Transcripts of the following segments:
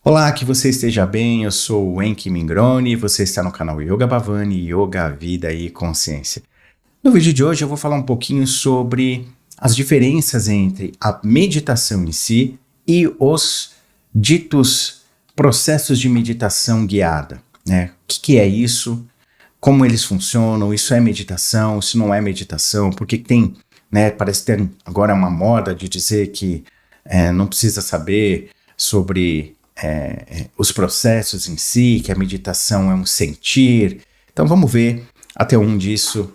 Olá, que você esteja bem. Eu sou o Enki Mingroni, você está no canal Yoga Bhavani, Yoga, Vida e Consciência. No vídeo de hoje eu vou falar um pouquinho sobre as diferenças entre a meditação em si e os ditos processos de meditação guiada, né? O que é isso? Como eles funcionam? Isso é meditação? Isso não é meditação? Por que tem, né? Parece ter agora uma moda de dizer que não precisa saber sobre os processos em si, que a meditação é um sentir. Então vamos ver até onde isso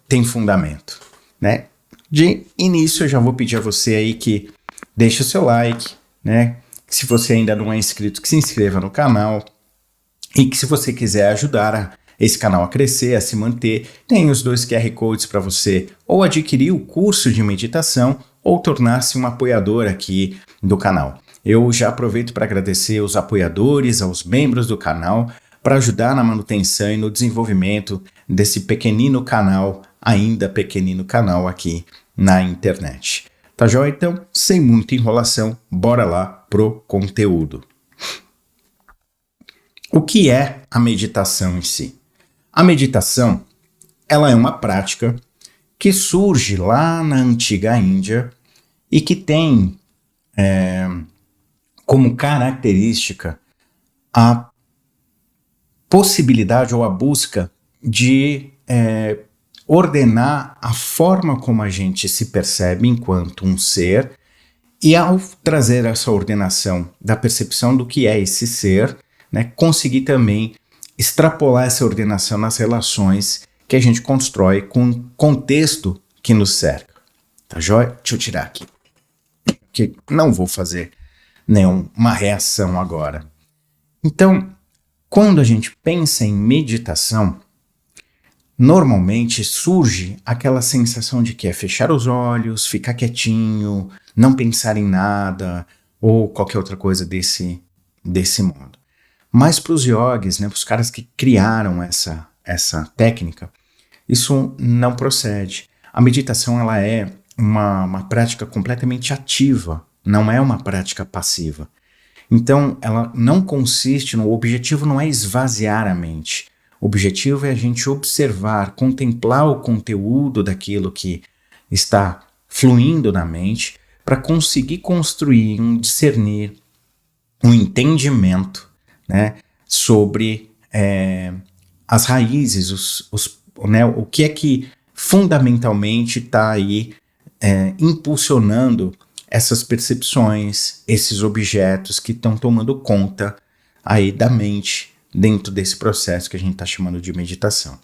tem fundamento, né? De início eu já vou pedir a você aí que deixe o seu like, né? Se você ainda não é inscrito, que se inscreva no canal e que se você quiser ajudar esse canal a crescer, a se manter, tem os 2 QR Codes para você ou adquirir o curso de meditação ou tornar-se um apoiador aqui do canal. Eu já aproveito para agradecer os apoiadores, aos membros do canal, para ajudar na manutenção e no desenvolvimento desse pequenino canal, ainda pequenino canal aqui na internet. Tá joia? Então, sem muita enrolação, bora lá pro conteúdo. O que é a meditação em si? A meditação, ela é uma prática que surge lá na antiga Índia e que tem como característica a possibilidade ou a busca de ordenar a forma como a gente se percebe enquanto um ser, e ao trazer essa ordenação da percepção do que é esse ser, né, conseguir também extrapolar essa ordenação nas relações que a gente constrói com o contexto que nos cerca. Tá joia? Deixa eu tirar aqui, que não vou fazer nenhuma reação agora. Então, quando a gente pensa em meditação, normalmente surge aquela sensação de que é fechar os olhos, ficar quietinho, não pensar em nada ou qualquer outra coisa desse modo. Mas para os yogis, né, para os caras que criaram essa técnica, isso não procede. A meditação ela é uma prática completamente ativa, não é uma prática passiva. Então, ela não consiste o objetivo não é esvaziar a mente. O objetivo é a gente observar, contemplar o conteúdo daquilo que está fluindo na mente para conseguir construir, discernir, um entendimento, né, sobre as raízes, o que é que fundamentalmente está aí impulsionando essas percepções, esses objetos que estão tomando conta aí da mente dentro desse processo que a gente está chamando de meditação.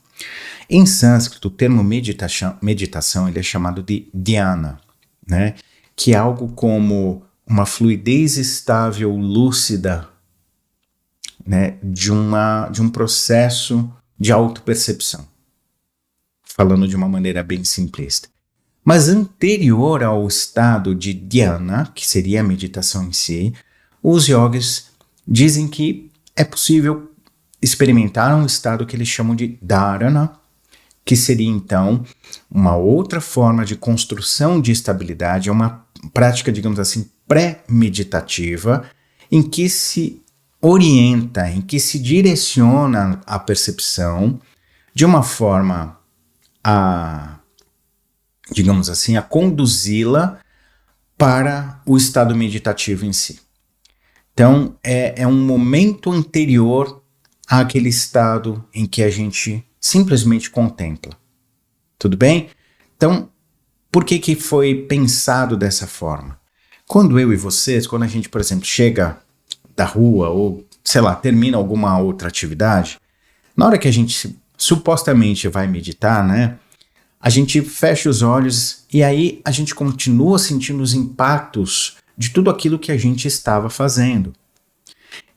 Em sânscrito, o termo meditação ele é chamado de dhyana, né, que é algo como uma fluidez estável, lúcida, né, de um processo de autopercepção, falando de uma maneira bem simplista. Mas anterior ao estado de dhyana, que seria a meditação em si, os yogis dizem que é possível experimentar um estado que eles chamam de dharana, que seria então uma outra forma de construção de estabilidade, é uma prática, digamos assim, pré-meditativa, em que se orienta, em que se direciona a percepção de uma forma digamos assim, a conduzi-la para o estado meditativo em si. Então, é um momento anterior àquele estado em que a gente simplesmente contempla. Tudo bem? Então, por que foi pensado dessa forma? Quando eu e vocês, quando a gente, por exemplo, chega da rua ou, sei lá, termina alguma outra atividade, na hora que a gente supostamente vai meditar, né, a gente fecha os olhos e aí a gente continua sentindo os impactos de tudo aquilo que a gente estava fazendo.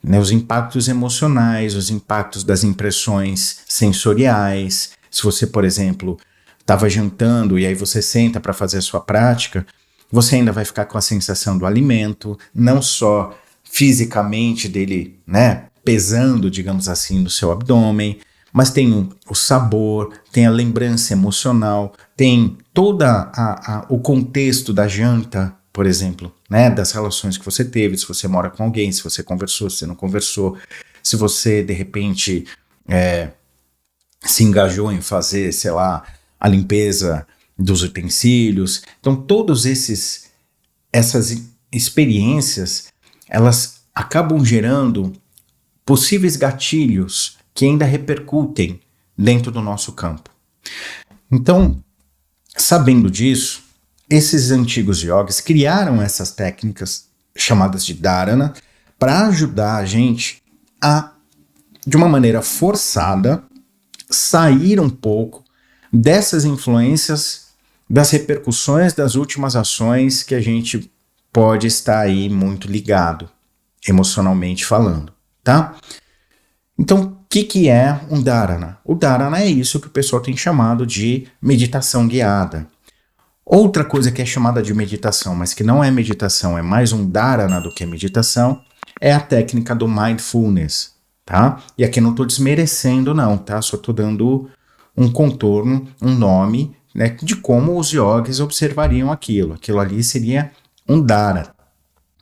Né, os impactos emocionais, os impactos das impressões sensoriais. Se você, por exemplo, estava jantando e aí você senta para fazer a sua prática, você ainda vai ficar com a sensação do alimento, não só fisicamente dele, né, pesando, digamos assim, no seu abdômen, mas tem o sabor, tem a lembrança emocional, tem todo o contexto da janta, por exemplo, né, das relações que você teve, se você mora com alguém, se você conversou, se você não conversou, se você, de repente, se engajou em fazer, sei lá, a limpeza dos utensílios. Então, essas experiências, elas acabam gerando possíveis gatilhos que ainda repercutem dentro do nosso campo. Então, sabendo disso, esses antigos yogis criaram essas técnicas chamadas de dharana para ajudar a gente a, de uma maneira forçada, sair um pouco dessas influências, das repercussões das últimas ações que a gente pode estar aí muito ligado, emocionalmente falando, tá? Então, o que é um dharana? O dharana é isso que o pessoal tem chamado de meditação guiada. Outra coisa que é chamada de meditação, mas que não é meditação, é mais um dharana do que meditação, é a técnica do mindfulness, tá? E aqui não estou desmerecendo não, tá? Só estou dando um contorno, um nome, né, de como os yogis observariam aquilo. Aquilo ali seria um dharana,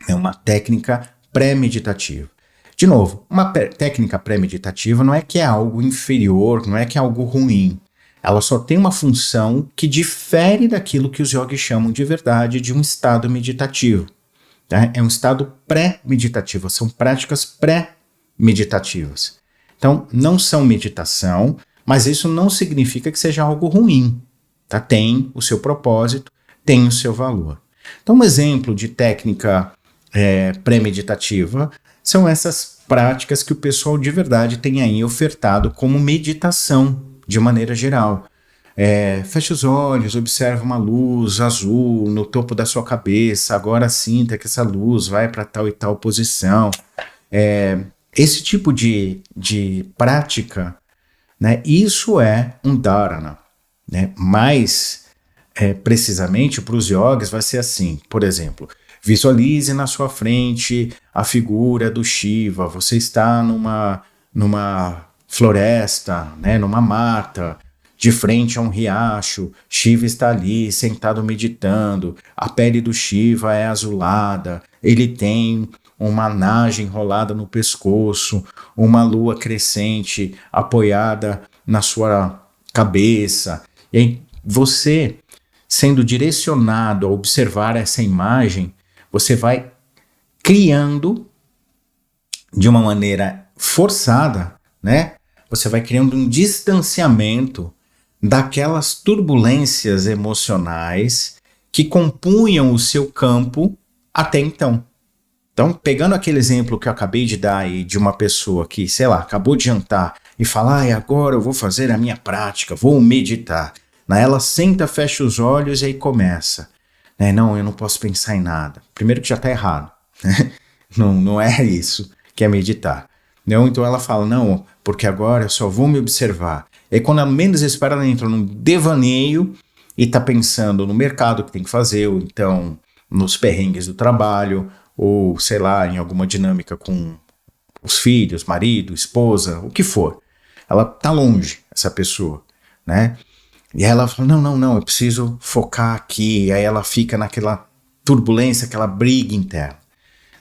é uma técnica pré-meditativa. De novo, uma técnica pré-meditativa não é que é algo inferior, não é que é algo ruim. Ela só tem uma função que difere daquilo que os yogis chamam de verdade de um estado meditativo. Tá? É um estado pré-meditativo, são práticas pré-meditativas. Então, não são meditação, mas isso não significa que seja algo ruim. Tá? Tem o seu propósito, tem o seu valor. Então, um exemplo de técnica pré-meditativa são essas práticas que o pessoal de verdade tem aí ofertado como meditação, de maneira geral. Feche os olhos, observe uma luz azul no topo da sua cabeça, agora sinta que essa luz vai para tal e tal posição. Esse tipo de prática, né, isso é um dharana. Né? Mais precisamente para os yogis vai ser assim, por exemplo, visualize na sua frente a figura do Shiva, você está numa floresta, né, numa mata, de frente a um riacho, Shiva está ali sentado meditando, a pele do Shiva é azulada, ele tem uma naja enrolada no pescoço, uma lua crescente apoiada na sua cabeça, e aí você, sendo direcionado a observar essa imagem, você vai criando de uma maneira forçada, né? Você vai criando um distanciamento daquelas turbulências emocionais que compunham o seu campo até então. Então, pegando aquele exemplo que eu acabei de dar aí de uma pessoa que, sei lá, acabou de jantar e fala, agora eu vou fazer a minha prática, vou meditar. Ela senta, fecha os olhos e aí começa. Não, eu não posso pensar em nada. Primeiro que já está errado. Não é isso que é meditar. Então ela fala, não, porque agora eu só vou me observar. E aí, quando ela menos espera, ela entra num devaneio e está pensando no mercado que tem que fazer, ou então nos perrengues do trabalho, ou sei lá, em alguma dinâmica com os filhos, marido, esposa, o que for. Ela está longe, essa pessoa, né? E aí ela fala, não, eu preciso focar aqui. E aí ela fica naquela turbulência, aquela briga interna.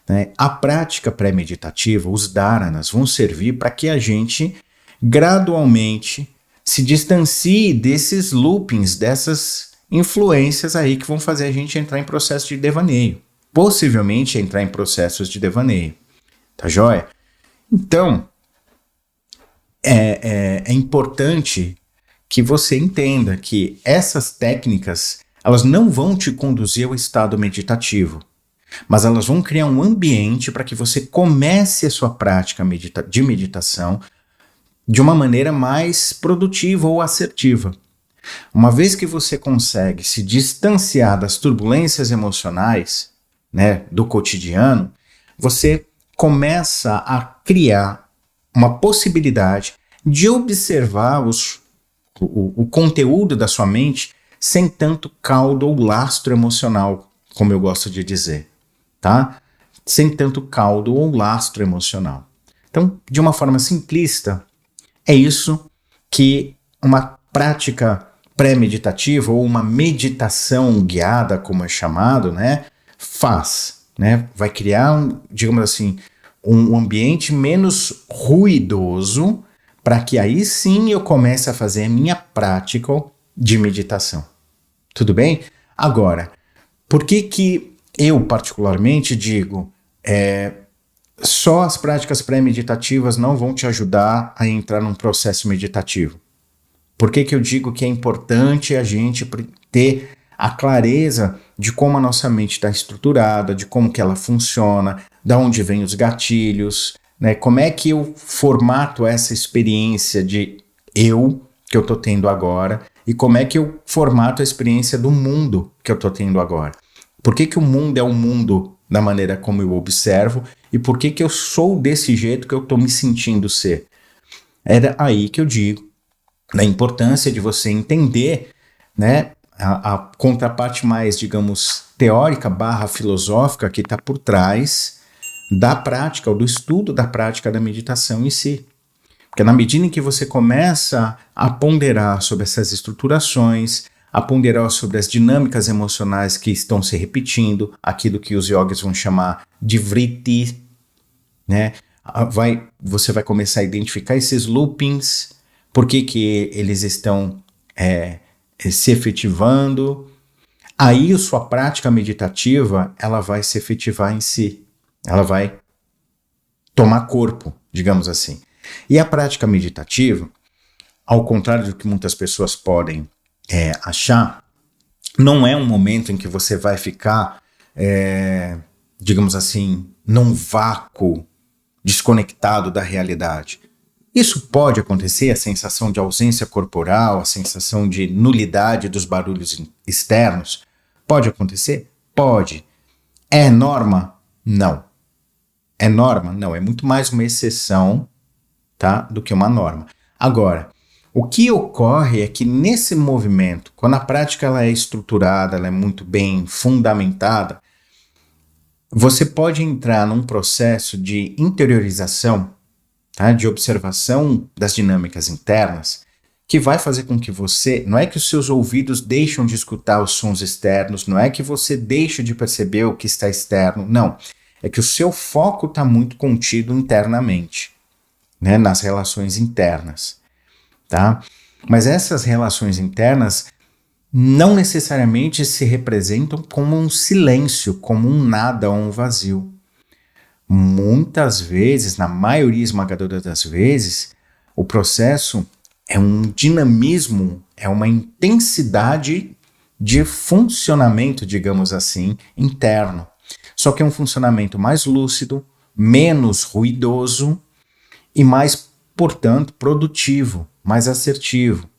Né? A prática pré-meditativa, os dharanas, vão servir para que a gente gradualmente se distancie desses loopings, dessas influências aí que vão fazer a gente entrar em processo de devaneio. Possivelmente entrar em processos de devaneio. Tá joia? Então, é importante que você entenda que essas técnicas, elas não vão te conduzir ao estado meditativo, mas elas vão criar um ambiente para que você comece a sua prática de meditação de uma maneira mais produtiva ou assertiva. Uma vez que você consegue se distanciar das turbulências emocionais, né, do cotidiano, você começa a criar uma possibilidade de observar o conteúdo da sua mente sem tanto caldo ou lastro emocional, como eu gosto de dizer, tá? Sem tanto caldo ou lastro emocional. Então, de uma forma simplista, é isso que uma prática pré-meditativa ou uma meditação guiada, como é chamado, né? faz, né? Vai criar, digamos assim, um ambiente menos ruidoso para que aí sim eu comece a fazer a minha prática de meditação. Tudo bem? Agora, por que eu particularmente digo só as práticas pré-meditativas não vão te ajudar a entrar num processo meditativo? Por que eu digo que é importante a gente ter a clareza de como a nossa mente está estruturada, de como que ela funciona, de onde vêm os gatilhos, né? Como é que eu formato essa experiência de eu que eu estou tendo agora e como é que eu formato a experiência do mundo que eu estou tendo agora. Por que o mundo é o mundo da maneira como eu observo e por que eu sou desse jeito que eu estou me sentindo ser. Era aí que eu digo da importância de você entender, né, a contraparte mais, digamos, teórica / filosófica que está por trás da prática, ou do estudo da prática da meditação em si. Porque na medida em que você começa a ponderar sobre essas estruturações, a ponderar sobre as dinâmicas emocionais que estão se repetindo, aquilo que os yogis vão chamar de vritti, né? Você vai começar a identificar esses loopings, por que eles estão se efetivando. Aí a sua prática meditativa, ela vai se efetivar em si. Ela vai tomar corpo, digamos assim. E a prática meditativa, ao contrário do que muitas pessoas podem achar, não é um momento em que você vai ficar, digamos assim, num vácuo desconectado da realidade. Isso pode acontecer, a sensação de ausência corporal, a sensação de nulidade dos barulhos externos. Pode acontecer? Pode. É norma? Não. É norma? Não. É muito mais uma exceção, tá, do que uma norma. Agora, o que ocorre é que nesse movimento, quando a prática ela é estruturada, ela é muito bem fundamentada, você pode entrar num processo de interiorização, tá, de observação das dinâmicas internas, que vai fazer com que você, não é que os seus ouvidos deixam de escutar os sons externos, não é que você deixe de perceber o que está externo, não. É que o seu foco está muito contido internamente, né, nas relações internas, tá? Mas essas relações internas não necessariamente se representam como um silêncio, como um nada ou um vazio. Muitas vezes, na maioria esmagadora das vezes, o processo é um dinamismo, é uma intensidade de funcionamento, digamos assim, interno. Só que é um funcionamento mais lúcido, menos ruidoso e mais, portanto, produtivo, mais assertivo,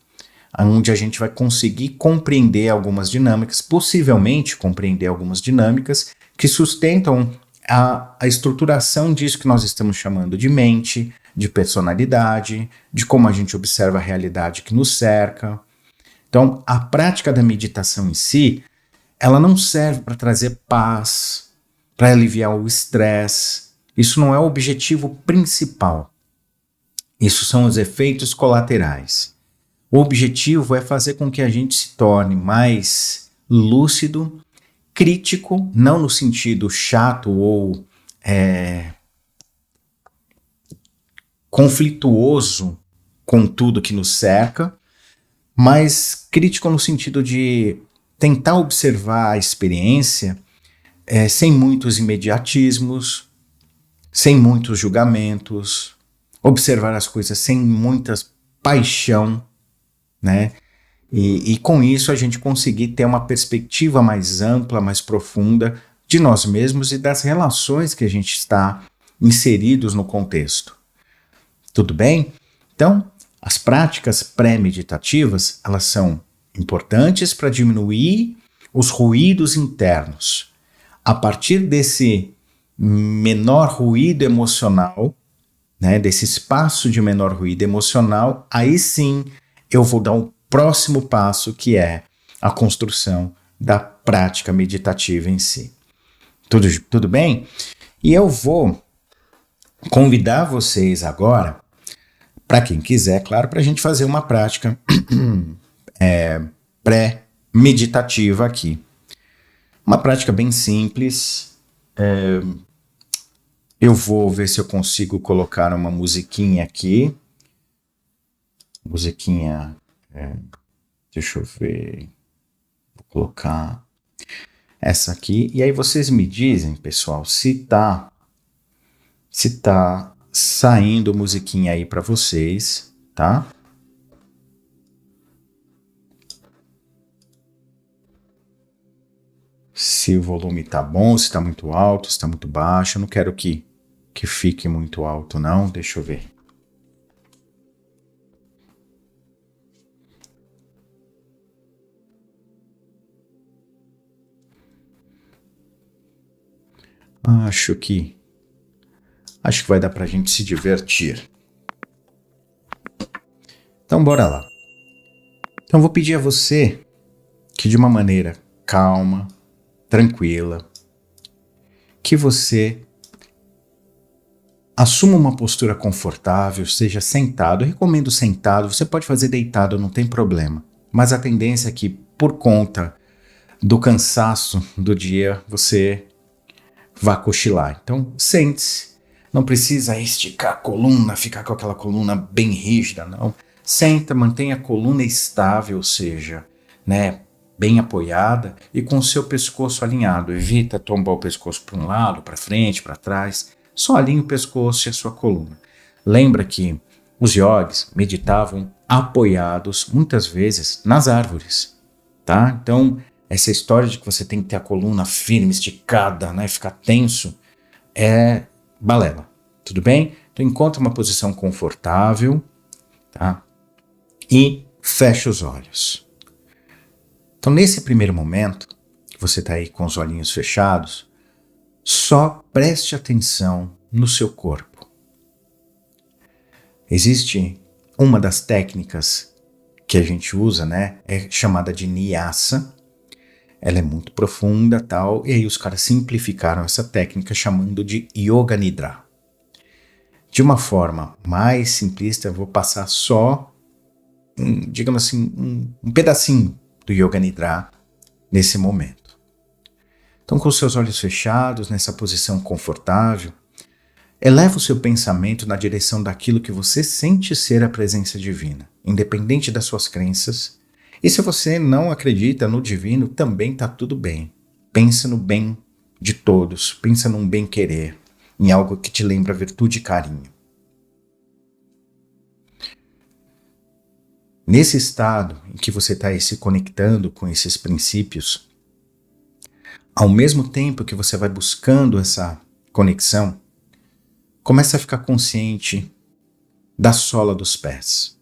onde a gente vai conseguir compreender algumas dinâmicas, possivelmente compreender algumas dinâmicas que sustentam a estruturação disso que nós estamos chamando de mente, de personalidade, de como a gente observa a realidade que nos cerca. Então, a prática da meditação em si, ela não serve para trazer paz, para aliviar o estresse. Isso não é o objetivo principal. Isso são os efeitos colaterais. O objetivo é fazer com que a gente se torne mais lúcido, crítico, não no sentido chato ou conflituoso com tudo que nos cerca, mas crítico no sentido de tentar observar a experiência sem muitos imediatismos, sem muitos julgamentos, observar as coisas sem muita paixão, né? E com isso a gente conseguir ter uma perspectiva mais ampla, mais profunda de nós mesmos e das relações que a gente está inseridos no contexto. Tudo bem? Então, as práticas pré-meditativas, elas são importantes para diminuir os ruídos internos. A partir desse menor ruído emocional, né, desse espaço de menor ruído emocional, aí sim eu vou dar um próximo passo, que é a construção da prática meditativa em si. Tudo bem? E eu vou convidar vocês agora, para quem quiser, claro, para a gente fazer uma prática pré-meditativa aqui. Uma prática bem simples. Eu vou ver se eu consigo colocar uma musiquinha aqui. Musiquinha. Deixa eu ver. Vou colocar essa aqui. E aí vocês me dizem, pessoal, se tá saindo musiquinha aí para vocês, tá? Se o volume tá bom, se tá muito alto, se tá muito baixo. Eu não quero que fique muito alto, não. Deixa eu ver. Acho que vai dar pra gente se divertir. Então bora lá. Então vou pedir a você que de uma maneira calma, tranquila, que você assuma uma postura confortável, seja sentado. Eu recomendo sentado, você pode fazer deitado, não tem problema. Mas a tendência é que, por conta do cansaço do dia, você vá cochilar. Então, sente-se. Não precisa esticar a coluna, ficar com aquela coluna bem rígida, não. Senta, mantenha a coluna estável, ou seja, né, bem apoiada e com o seu pescoço alinhado. Evita tombar o pescoço para um lado, para frente, para trás. Só alinhe o pescoço e a sua coluna. Lembra que os yogis meditavam apoiados, muitas vezes, nas árvores, tá? Então, essa história de que você tem que ter a coluna firme, esticada, né, ficar tenso, é balela, tudo bem? Então, encontre uma posição confortável, tá? E feche os olhos. Então, nesse primeiro momento, que você está aí com os olhinhos fechados, só preste atenção no seu corpo. Existe uma das técnicas que a gente usa, né? É chamada de Nyasa. Ela é muito profunda, tal, e aí os caras simplificaram essa técnica chamando de Yoga Nidra. De uma forma mais simplista, eu vou passar só, digamos assim, um pedacinho do Yoga Nidra nesse momento. Então, com os seus olhos fechados, nessa posição confortável, eleva o seu pensamento na direção daquilo que você sente ser a presença divina, independente das suas crenças. E se você não acredita no divino, também está tudo bem. Pensa no bem de todos, pensa num bem-querer, em algo que te lembra virtude e carinho. Nesse estado em que você está aí se conectando com esses princípios, ao mesmo tempo que você vai buscando essa conexão, começa a ficar consciente da sola dos pés.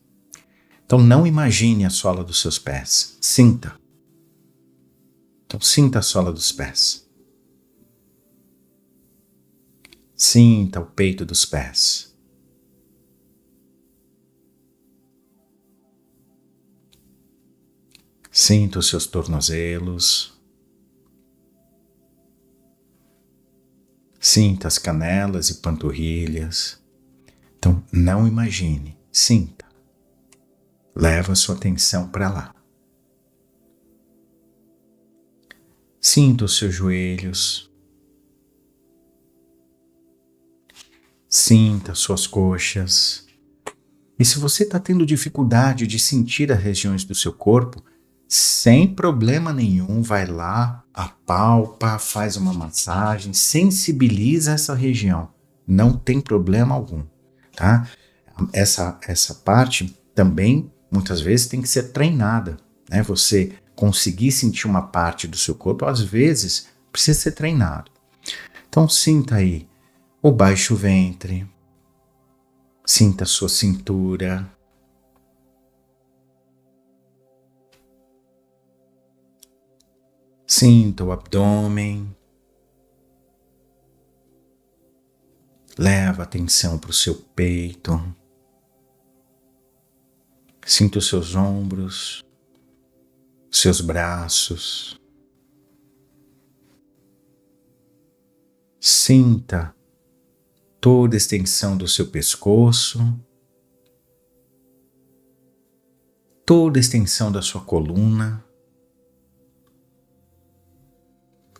Então não imagine a sola dos seus pés, sinta. Então sinta a sola dos pés. Sinta o peito dos pés. Sinta os seus tornozelos. Sinta as canelas e panturrilhas. Então não imagine, sinta. Leva a sua atenção para lá. Sinta os seus joelhos. Sinta as suas coxas. E se você está tendo dificuldade de sentir as regiões do seu corpo, sem problema nenhum, vai lá, apalpa, faz uma massagem, sensibiliza essa região. Não tem problema algum, tá? Essa parte também, muitas vezes, tem que ser treinada, né? Você conseguir sentir uma parte do seu corpo, às vezes, precisa ser treinado. Então, sinta aí o baixo ventre, sinta a sua cintura, sinta o abdômen, leva a atenção para o seu peito, sinta os seus ombros, seus braços, sinta toda a extensão do seu pescoço, toda a extensão da sua coluna,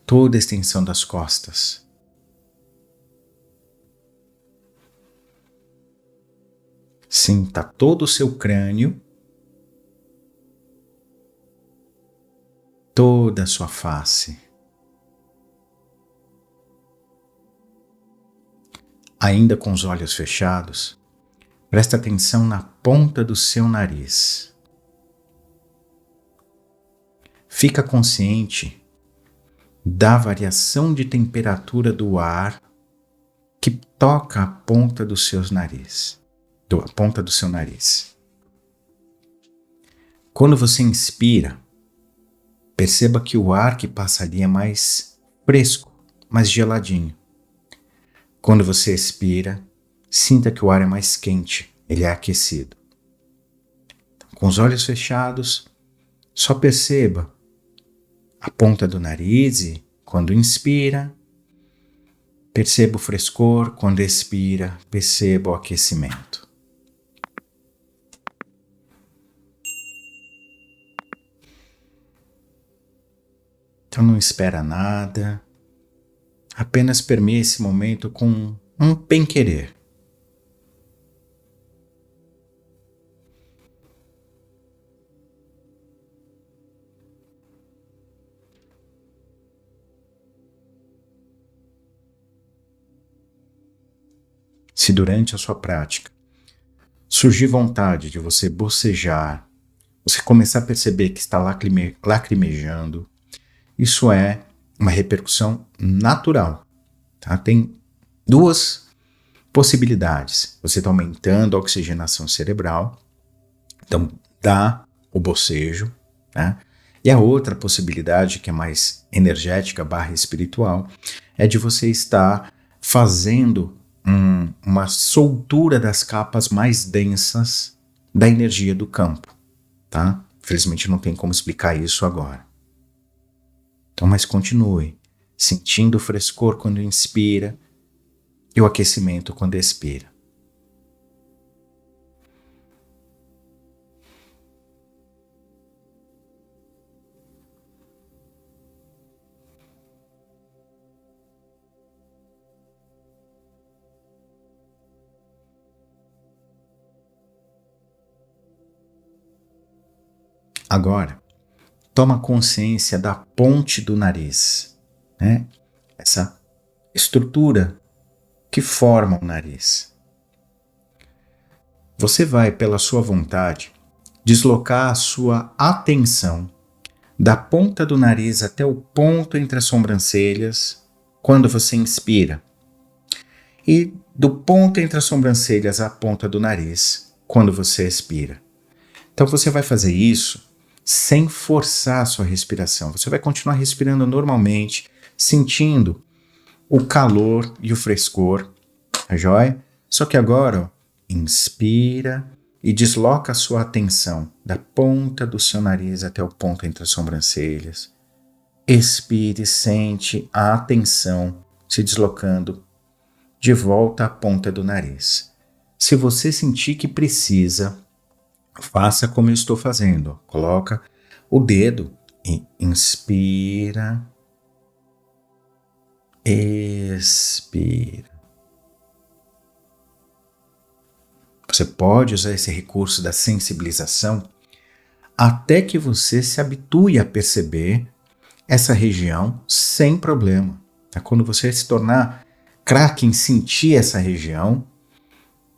toda a extensão das costas. Sinta todo o seu crânio, toda a sua face. Ainda com os olhos fechados, presta atenção na ponta do seu nariz. Fica consciente da variação de temperatura do ar que toca a ponta do seu nariz. Quando você inspira, perceba que o ar que passa ali é mais fresco, mais geladinho. Quando você expira, sinta que o ar é mais quente, ele é aquecido. Então, com os olhos fechados, só perceba a ponta do nariz e, quando inspira, perceba o frescor, quando expira, perceba o aquecimento. Então não espera nada, apenas permeie esse momento com um bem-querer. Se durante a sua prática surgir vontade de você bocejar, você começar a perceber que está lacrimejando, isso é uma repercussão natural. Tá? Tem duas possibilidades. Você está aumentando a oxigenação cerebral, então dá o bocejo, né? E a outra possibilidade, que é mais energética / espiritual, é de você estar fazendo uma soltura das capas mais densas da energia do campo, tá? Infelizmente não tem como explicar isso agora. Então, mas continue sentindo o frescor quando inspira e o aquecimento quando expira. Agora, toma consciência da ponte do nariz, né? Essa estrutura que forma o nariz. Você vai, pela sua vontade, deslocar a sua atenção da ponta do nariz até o ponto entre as sobrancelhas quando você inspira, e do ponto entre as sobrancelhas à ponta do nariz quando você expira. Então você vai fazer isso sem forçar a sua respiração. Você vai continuar respirando normalmente, sentindo o calor e o frescor, tá joia? Só que agora, ó, inspira e desloca a sua atenção da ponta do seu nariz até o ponto entre as sobrancelhas. Expire e sente a atenção se deslocando de volta à ponta do nariz. Se você sentir que precisa, faça como eu estou fazendo. Coloca o dedo e inspira, expira. Você pode usar esse recurso da sensibilização até que você se habitue a perceber essa região sem problema. Quando você se tornar craque em sentir essa região,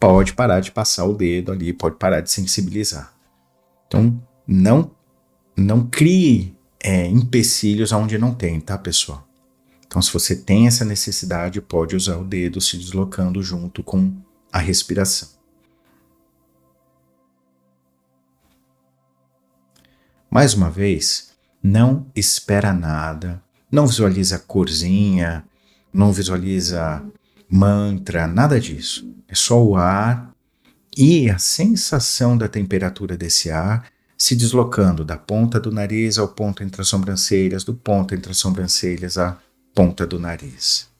pode parar de passar o dedo ali, pode parar de sensibilizar. Então, não crie empecilhos onde não tem, tá, pessoal? Então, se você tem essa necessidade, pode usar o dedo se deslocando junto com a respiração. Mais uma vez, não espera nada, não visualiza corzinha, não visualiza mantra, nada disso. É só o ar e a sensação da temperatura desse ar se deslocando da ponta do nariz ao ponto entre as sobrancelhas, do ponto entre as sobrancelhas à ponta do nariz.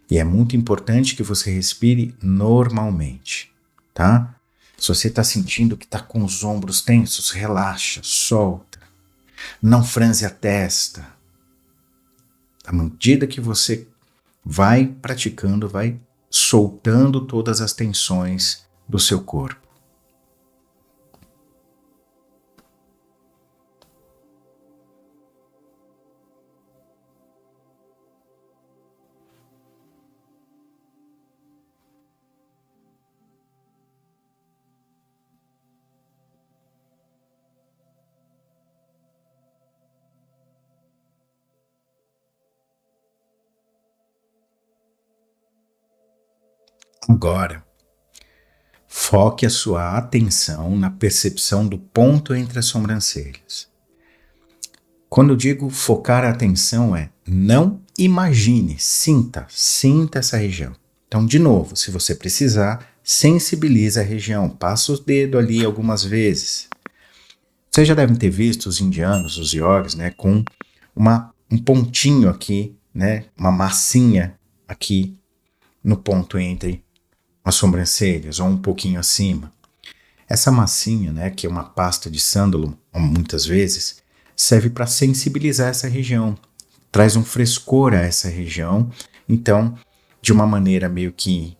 E é muito importante que você respire normalmente, tá? Se você está sentindo que está com os ombros tensos, relaxa, solta. Não franze a testa. À medida que você vai praticando, vai soltando todas as tensões do seu corpo. Agora, foque a sua atenção na percepção do ponto entre as sobrancelhas. Quando eu digo focar a atenção não imagine, sinta essa região. Então, de novo, se você precisar, sensibilize a região, passa o dedo ali algumas vezes. Vocês já devem ter visto os indianos, os yogis, né, com um pontinho aqui, né, uma massinha aqui no ponto entre as sobrancelhas, ou um pouquinho acima. Essa massinha, né, que é uma pasta de sândalo, muitas vezes, serve para sensibilizar essa região, traz um frescor a essa região. Então, de uma maneira meio que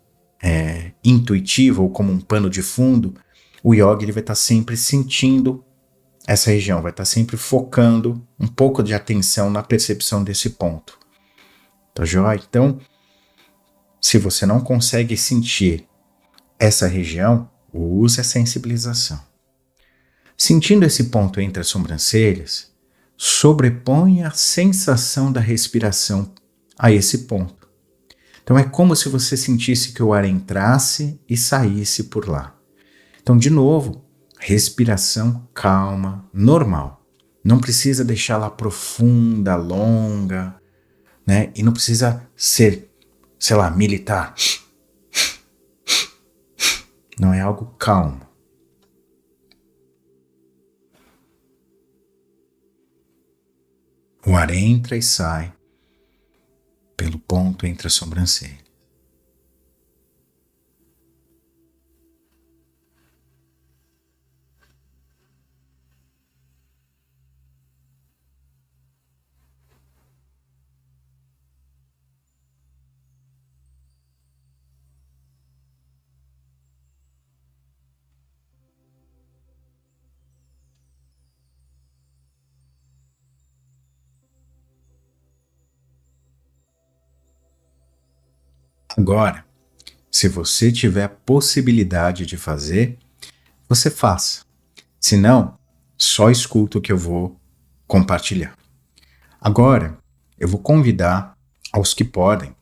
intuitiva, ou como um pano de fundo, o yogi ele vai estar sempre sentindo essa região, vai estar sempre focando um pouco de atenção na percepção desse ponto. Tá joia? Então, se você não consegue sentir essa região, use a sensibilização. Sentindo esse ponto entre as sobrancelhas, sobrepõe a sensação da respiração a esse ponto. Então é como se você sentisse que o ar entrasse e saísse por lá. Então, de novo, respiração calma, normal. Não precisa deixá-la profunda, longa, né? E não precisa ser, sei lá, militar. Não, é algo calmo. O ar entra e sai pelo ponto entre as sobrancelhas. Agora, se você tiver a possibilidade de fazer, você faça. Se não, só escuta o que eu vou compartilhar. Agora, eu vou convidar aos que podem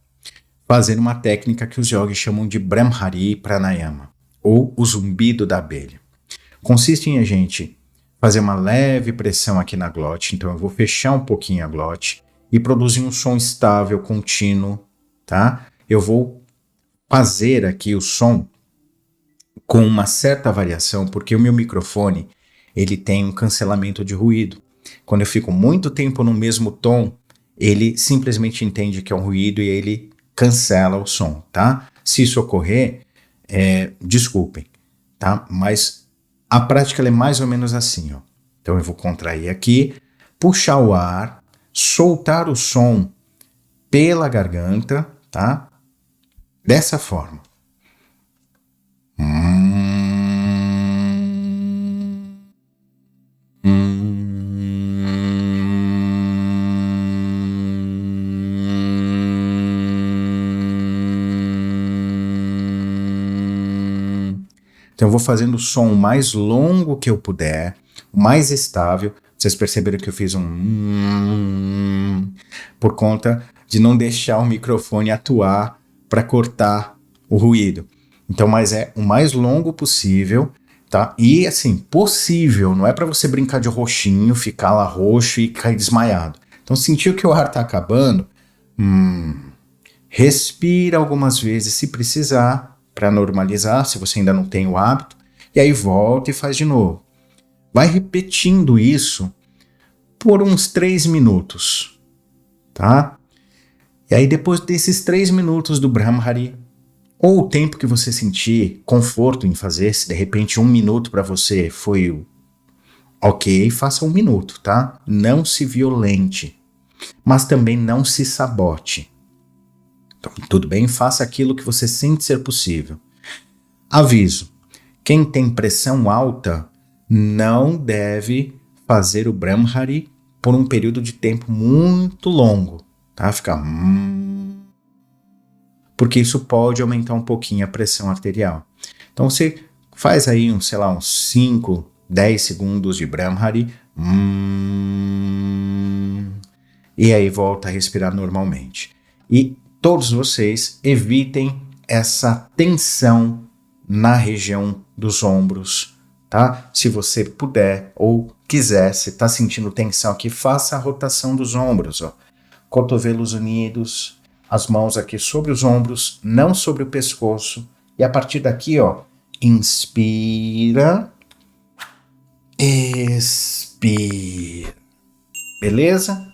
fazer uma técnica que os yogis chamam de Brahmari Pranayama, ou o zumbido da abelha. Consiste em a gente fazer uma leve pressão aqui na glote, então eu vou fechar um pouquinho a glote e produzir um som estável, contínuo, tá? Eu vou fazer aqui o som com uma certa variação, porque o meu microfone ele tem um cancelamento de ruído. Quando eu fico muito tempo no mesmo tom, ele simplesmente entende que é um ruído e ele cancela o som, tá? Se isso ocorrer, desculpem, tá? Mas a prática é mais ou menos assim, ó. Então eu vou contrair aqui, puxar o ar, soltar o som pela garganta, tá? Dessa forma. Então eu vou fazendo o som mais longo que eu puder, o mais estável. Vocês perceberam que eu fiz por conta de não deixar o microfone atuar para cortar o ruído. Então, mas é o mais longo possível, tá? E assim, possível, não é para você brincar de roxinho, ficar lá roxo e cair desmaiado. Então, sentiu que o ar tá acabando, respira algumas vezes se precisar, para normalizar, se você ainda não tem o hábito, e aí volta e faz de novo. Vai repetindo isso por uns 3 minutos, tá? E aí depois desses 3 minutos do Brahmari, ou o tempo que você sentir conforto em fazer. Se de repente 1 minuto para você foi ok, faça 1 minuto, tá? Não se violente, mas também não se sabote. Então, tudo bem, faça aquilo que você sente ser possível. Aviso: quem tem pressão alta não deve fazer o Brahmari por um período de tempo muito longo, tá? Ficar porque isso pode aumentar um pouquinho a pressão arterial. Então você faz aí uns 5, 10 segundos de Brahmari, e aí volta a respirar normalmente. E todos vocês evitem essa tensão na região dos ombros, tá? Se você puder ou quiser, se está sentindo tensão aqui, faça a rotação dos ombros, ó. Cotovelos unidos, as mãos aqui sobre os ombros, não sobre o pescoço. E a partir daqui, ó, inspira, expira. Beleza?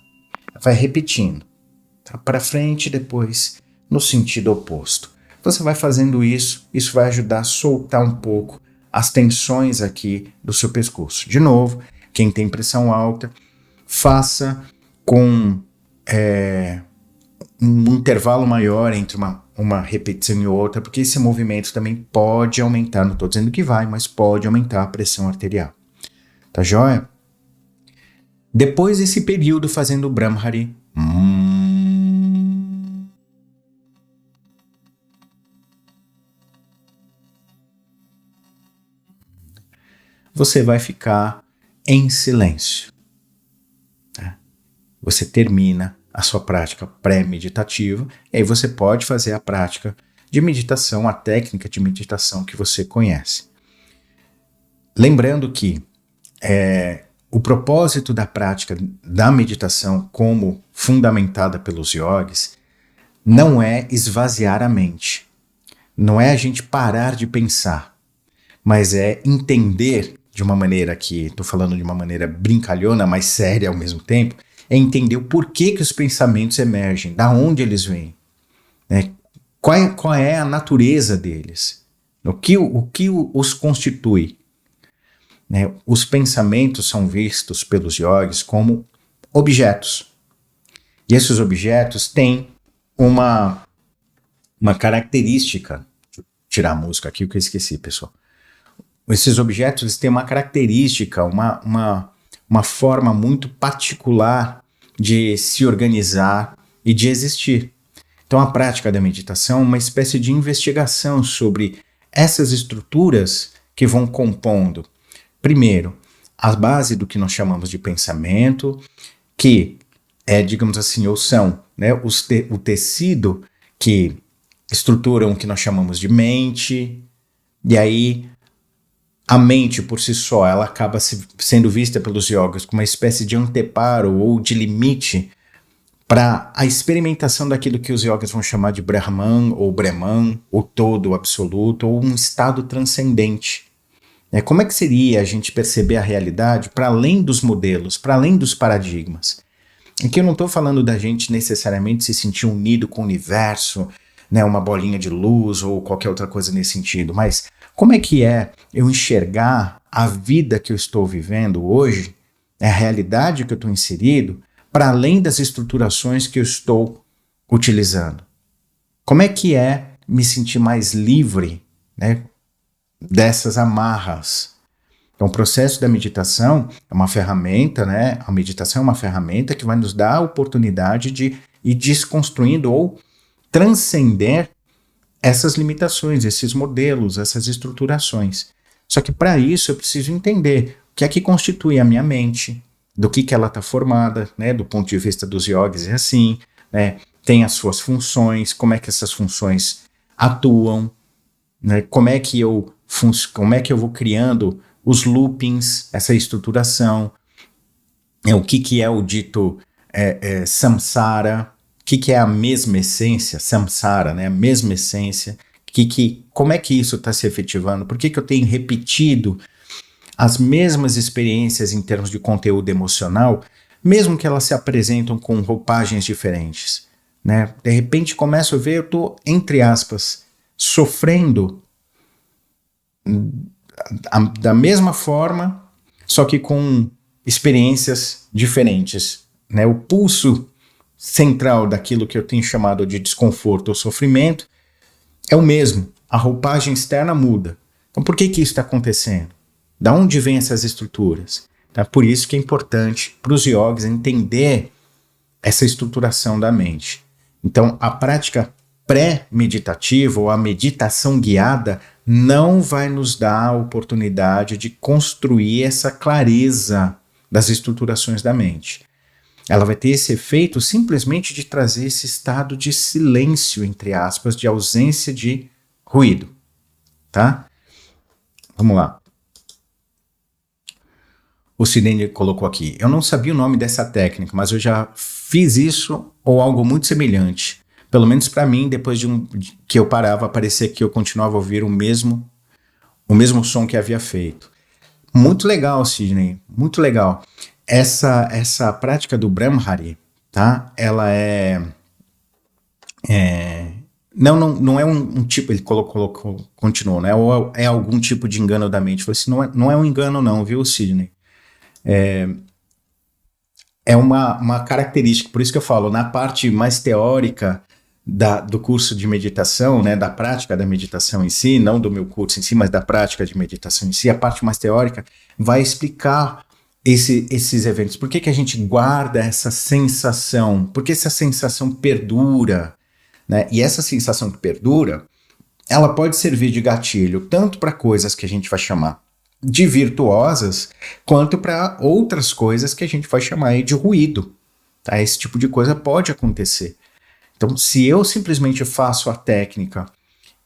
Vai repetindo, tá? Para frente e depois no sentido oposto. Você vai fazendo isso vai ajudar a soltar um pouco as tensões aqui do seu pescoço. De novo, quem tem pressão alta, faça com um intervalo maior entre uma repetição e outra, porque esse movimento também pode aumentar, não estou dizendo que vai, mas pode aumentar a pressão arterial. Tá joia? Depois desse período fazendo o Brahmari, você vai ficar em silêncio. Tá? Você termina a sua prática pré-meditativa, e aí você pode fazer a prática de meditação, a técnica de meditação que você conhece. Lembrando que o propósito da prática da meditação, como fundamentada pelos yogis, não é esvaziar a mente, não é a gente parar de pensar, mas é entender de uma maneira que, estou falando de uma maneira brincalhona, mas séria ao mesmo tempo, é entender o porquê que os pensamentos emergem, da onde eles vêm, né? Qual é a natureza deles, o que os constitui. Né? Os pensamentos são vistos pelos yogis como objetos. E esses objetos têm uma característica. Deixa eu tirar a música aqui, que eu esqueci, pessoal. Esses objetos têm uma característica, uma forma muito particular de se organizar e de existir. Então a prática da meditação é uma espécie de investigação sobre essas estruturas que vão compondo, primeiro, a base do que nós chamamos de pensamento, que digamos assim, ou são, né, o tecido que estruturam o que nós chamamos de mente, e aí a mente por si só, ela acaba sendo vista pelos yogas como uma espécie de anteparo ou de limite para a experimentação daquilo que os yogas vão chamar de Brahman ou Brahman, o todo absoluto, ou um estado transcendente. Como é que seria a gente perceber a realidade para além dos modelos, para além dos paradigmas? Aqui eu não estou falando da gente necessariamente se sentir unido com o universo, né, uma bolinha de luz ou qualquer outra coisa nesse sentido, mas como é que eu enxergar a vida que eu estou vivendo hoje, a realidade que eu estou inserido, para além das estruturações que eu estou utilizando? Como é que me sentir mais livre, né, dessas amarras? Então, o processo da meditação é uma ferramenta, né? A meditação é uma ferramenta que vai nos dar a oportunidade de ir desconstruindo ou transcender essas limitações, esses modelos, essas estruturações. Só que para isso eu preciso entender o que é que constitui a minha mente, do que ela está formada, né? Do ponto de vista dos yogis é assim, né? Tem as suas funções, como é que essas funções atuam, né? Como é que eu vou criando os loopings, essa estruturação, o que é o dito samsara, o que é a mesma essência, samsara, né? A mesma essência, como é que isso está se efetivando, por que eu tenho repetido as mesmas experiências em termos de conteúdo emocional, mesmo que elas se apresentam com roupagens diferentes, né? De repente começo a ver, eu estou, entre aspas, sofrendo da mesma forma, só que com experiências diferentes, né? O pulso central daquilo que eu tenho chamado de desconforto ou sofrimento é o mesmo, a roupagem externa muda. Então por que isso está acontecendo? Da onde vêm essas estruturas? Tá? Por isso que é importante para os yogis entender essa estruturação da mente. Então a prática pré-meditativa ou a meditação guiada não vai nos dar a oportunidade de construir essa clareza das estruturações da mente. Ela vai ter esse efeito simplesmente de trazer esse estado de silêncio, entre aspas, de ausência de ruído, tá? Vamos lá. O Sidney colocou aqui, eu não sabia o nome dessa técnica, mas eu já fiz isso ou algo muito semelhante. Pelo menos para mim, depois que eu parava, parecia que eu continuava a ouvir o mesmo som que havia feito. Muito legal, Sidney, muito legal. Essa prática do Brahmari, tá? Ela não é um tipo, ele continuou, né? Ou é algum tipo de engano da mente. Eu falei assim, não é um engano não, viu, Sidney? É uma característica, por isso que eu falo, na parte mais teórica do curso de meditação, né, da prática da meditação em si, não do meu curso em si, mas da prática de meditação em si, a parte mais teórica vai explicar esses eventos. Por que a gente guarda essa sensação? Por que essa sensação perdura? Né? E essa sensação que perdura, ela pode servir de gatilho tanto para coisas que a gente vai chamar de virtuosas, quanto para outras coisas que a gente vai chamar aí de ruído. Tá? Esse tipo de coisa pode acontecer. Então, se eu simplesmente faço a técnica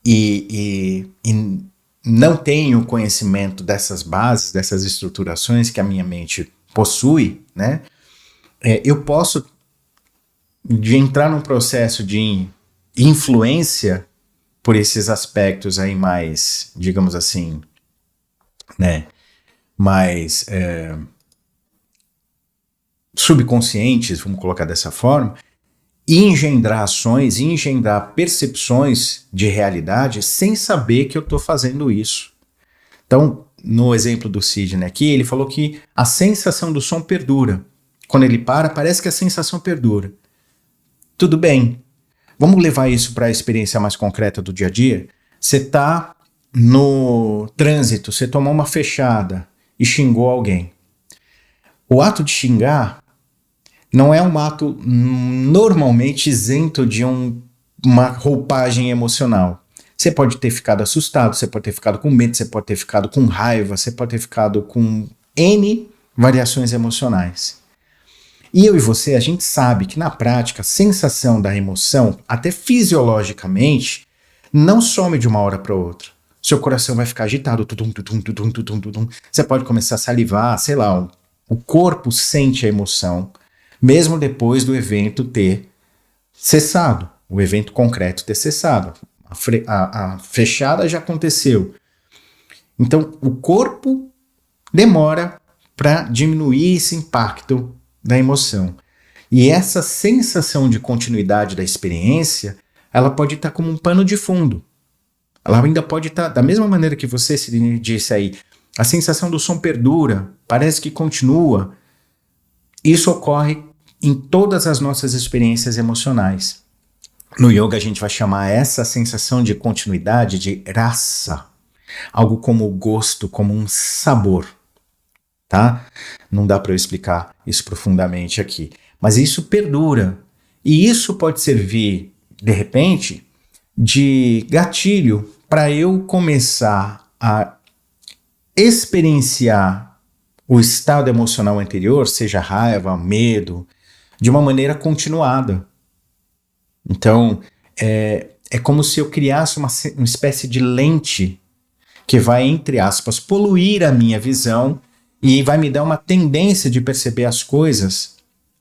e não tenho conhecimento dessas bases, dessas estruturações que a minha mente possui, né, eu posso entrar num processo de influência por esses aspectos aí mais, digamos assim, né, mais subconscientes, vamos colocar dessa forma, e engendrar ações, e engendrar percepções de realidade sem saber que eu estou fazendo isso. Então, no exemplo do Sidney aqui, ele falou que a sensação do som perdura. Quando ele para, parece que a sensação perdura. Tudo bem. Vamos levar isso para a experiência mais concreta do dia a dia? Você está no trânsito, você tomou uma fechada e xingou alguém. O ato de xingar não é um ato normalmente isento de uma roupagem emocional. Você pode ter ficado assustado, você pode ter ficado com medo, você pode ter ficado com raiva, você pode ter ficado com N variações emocionais. E eu e você, a gente sabe que na prática a sensação da emoção, até fisiologicamente, não some de uma hora para outra. Seu coração vai ficar agitado, tudum, tudum, tudum, tudum, tudum. Você pode começar a salivar, sei lá, o corpo sente a emoção, mesmo depois do evento ter cessado, o evento concreto ter cessado. A fechada já aconteceu. Então, o corpo demora para diminuir esse impacto da emoção. E essa sensação de continuidade da experiência, ela pode estar como um pano de fundo. Ela ainda pode estar, da mesma maneira que você disse aí, a sensação do som perdura, parece que continua. Isso ocorre em todas as nossas experiências emocionais. No yoga a gente vai chamar essa sensação de continuidade de rasa, algo como o gosto, como um sabor, tá? Não dá para eu explicar isso profundamente aqui, mas isso perdura e isso pode servir, de repente, de gatilho para eu começar a experienciar o estado emocional anterior, seja raiva, medo, de uma maneira continuada. Então, é como se eu criasse uma espécie de lente que vai, entre aspas, poluir a minha visão e vai me dar uma tendência de perceber as coisas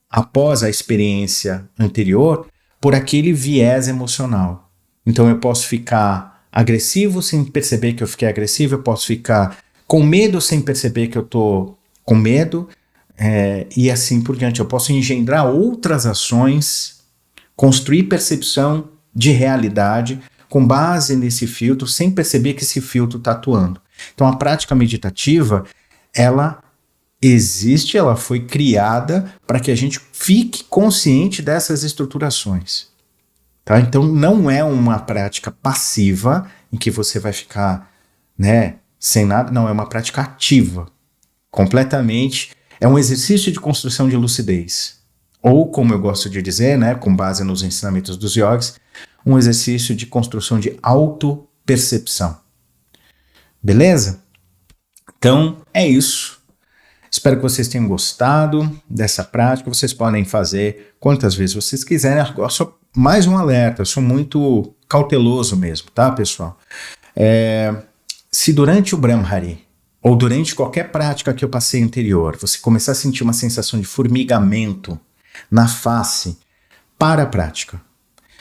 após a experiência anterior por aquele viés emocional. Então, eu posso ficar agressivo sem perceber que eu fiquei agressivo, eu posso ficar com medo sem perceber que eu estou com medo, e assim por diante. Eu posso engendrar outras ações, construir percepção de realidade com base nesse filtro, sem perceber que esse filtro está atuando. Então a prática meditativa, ela existe, ela foi criada para que a gente fique consciente dessas estruturações. Tá? Então não é uma prática passiva em que você vai ficar, né, sem nada, não, é uma prática ativa, completamente, é um exercício de construção de lucidez, ou como eu gosto de dizer, né, com base nos ensinamentos dos yogis, um exercício de construção de autopercepção. Beleza? Então é isso. Espero que vocês tenham gostado dessa prática. Vocês podem fazer quantas vezes vocês quiserem. Agora, só mais um alerta, eu sou muito cauteloso mesmo, tá, pessoal? Se durante o Brahmari, ou durante qualquer prática que eu passei anterior, você começar a sentir uma sensação de formigamento na face, para a prática.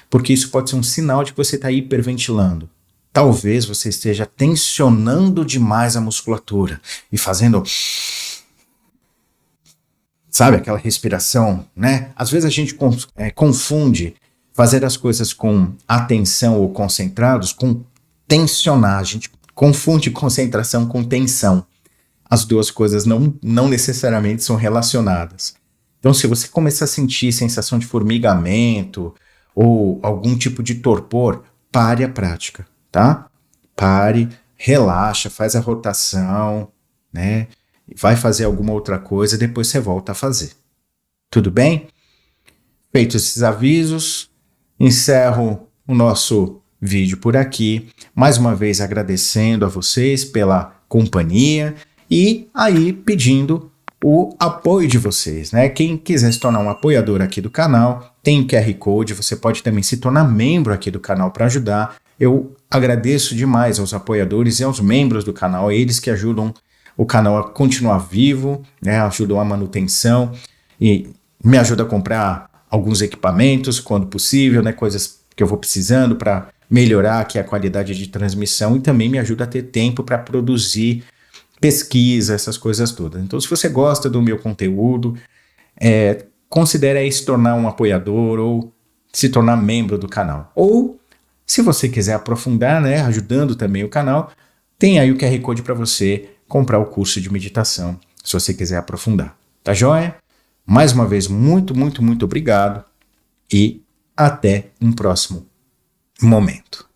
Porque isso pode ser um sinal de que você está hiperventilando. Talvez você esteja tensionando demais a musculatura e fazendo... Sabe, aquela respiração, né? Às vezes a gente confunde fazer as coisas com atenção ou concentrados com tensionar. A gente confunde concentração com tensão. As duas coisas não necessariamente são relacionadas. Então, se você começar a sentir sensação de formigamento ou algum tipo de torpor, pare a prática, tá? Pare, relaxa, faz a rotação, né? Vai fazer alguma outra coisa, depois você volta a fazer. Tudo bem? Feitos esses avisos, encerro o nosso vídeo por aqui. Mais uma vez agradecendo a vocês pela companhia e aí pedindo o apoio de vocês, né? Quem quiser se tornar um apoiador aqui do canal, tem o QR Code, você pode também se tornar membro aqui do canal para ajudar. Eu agradeço demais aos apoiadores e aos membros do canal, eles que ajudam o canal a continuar vivo, né, ajudam a manutenção e me ajuda a comprar alguns equipamentos quando possível, né, coisas que eu vou precisando para melhorar aqui a qualidade de transmissão e também me ajuda a ter tempo para produzir pesquisa, essas coisas todas. Então, se você gosta do meu conteúdo, considere aí se tornar um apoiador ou se tornar membro do canal. Ou, se você quiser aprofundar, né, ajudando também o canal, tem aí o QR Code para você comprar o curso de meditação, se você quiser aprofundar. Tá joia? Mais uma vez, muito, muito, muito obrigado e até um próximo momento.